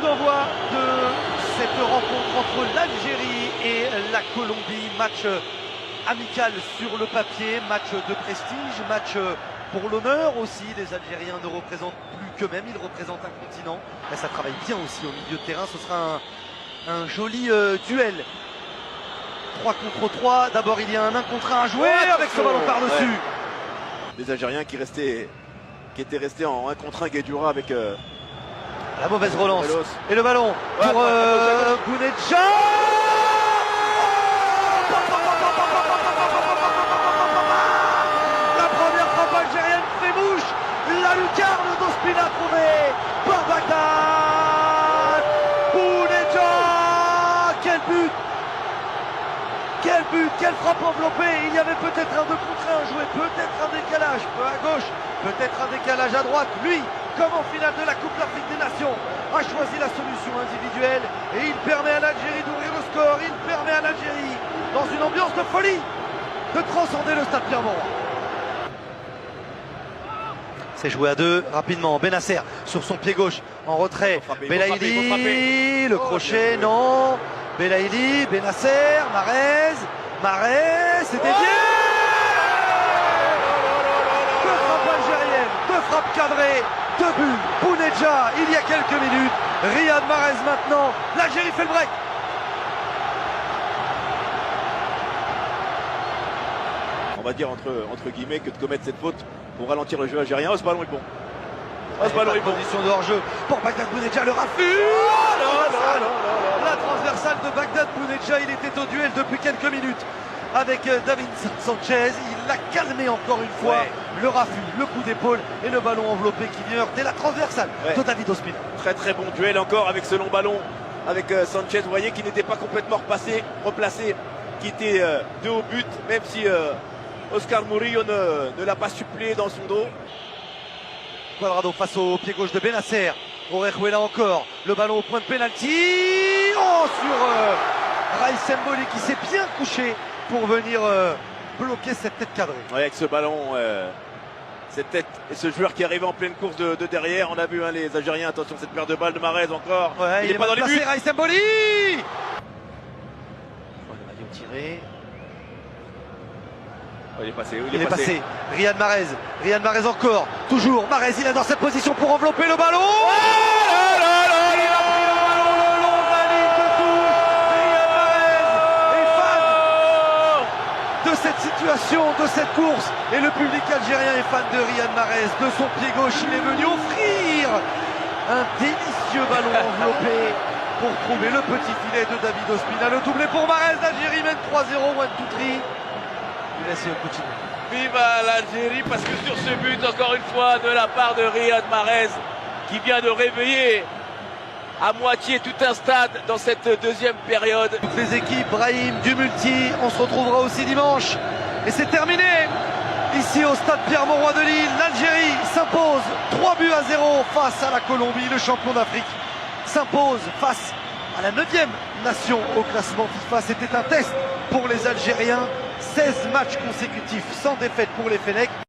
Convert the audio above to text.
coup d'envoi de cette rencontre entre l'Algérie et la Colombie. Match amical sur le papier, match de prestige, match pour l'honneur aussi. Les Algériens ne représentent plus qu'eux-mêmes, ils représentent un continent. Et ça travaille bien aussi au milieu de terrain, ce sera un joli duel. 3 contre 3, d'abord il y a un 1 contre 1 à jouer avec ce ballon par-dessus. Les Algériens qui étaient restés en 1 contre 1, Guedioura avec la mauvaise relance. Velos. Et le ballon pour Bounedjah. La première frappe algérienne fait mouche. La lucarne d'Ospina trouvée par Bagdad. Bounedjah. Quel but! Quel but, quelle frappe enveloppée. Il y avait peut-être un 2 contre 1 joué, peut-être un décalage, peu à gauche, peut-être un décalage à droite. Lui, comme en finale de la Coupe d'Afrique des Nations, a choisi la solution individuelle et il permet à l'Algérie d'ouvrir le score. Il permet à l'Algérie, dans une ambiance de folie, de transcender le stade Pierre-Mauroy. C'est joué à 2 rapidement. Benasser sur son pied gauche en retrait. Belaïli, le crochet, non. Belaïli, Benasser, Mahrez, c'est dévié. Deux frappes algériennes, 2 frappes cadrées, 2 buts. Bounedjah il y a quelques minutes. Riyad Mahrez maintenant. L'Algérie fait le break. On va dire entre guillemets que de commettre cette faute pour ralentir le jeu algérien. Oh, ce ballon est bon. Oh, ce ballon est bon. Position de hors-jeu pour Bagdad Bounedjah, le raffut. La transversale de Bagdad Bounedjah, il était au duel depuis quelques minutes avec David Sanchez. Il l'a calmé encore une fois. Le raffut, le coup d'épaule et le ballon enveloppé qui vient heurter la transversale de David Ospina. Très très bon duel encore avec ce long ballon avec Sanchez. Vous voyez qu'il n'était pas complètement replacé, qui était de haut but, même si Oscar Murillo ne l'a pas suppléé dans son dos. Cuadrado face au pied gauche de Benasser. Orejuela encore. Le ballon au point de pénalty. Oh, sur Raïs Mboli qui s'est bien couché pour venir bloquer cette tête cadrée. Ouais, avec ce ballon, cette tête et ce joueur qui arrivait en pleine course de derrière. On a vu les Algériens. Attention, cette paire de balles de Mahrez encore. Ouais, il est pas dans les buts. Raïs Mboli. Le maillot tiré. Oh, Il est passé. Riyad Mahrez encore. Toujours. Mahrez, il est dans cette position pour envelopper le ballon. Oh là là là, il a pris le ballon le long de la ligne de touche. Riyad Mahrez est fan de cette situation, de cette course. Et le public algérien est fan de Riyad Mahrez. De son pied gauche, il est venu offrir un délicieux ballon enveloppé pour trouver le petit filet de David Ospina. Le doublé pour Mahrez. L'Algérie mène 3-0. 1-2-3. Viva l'Algérie, parce que sur ce but, encore une fois, de la part de Riyad Mahrez, qui vient de réveiller à moitié tout un stade dans cette deuxième période. Toutes les équipes, Brahim, du multi, on se retrouvera aussi dimanche. Et c'est terminé. Ici au stade Pierre-Mauroy de Lille, l'Algérie s'impose 3-0 face à la Colombie. Le champion d'Afrique s'impose face à la 9e nation au classement FIFA. C'était un test pour les Algériens. 16 matchs consécutifs sans défaite pour les Fennecs.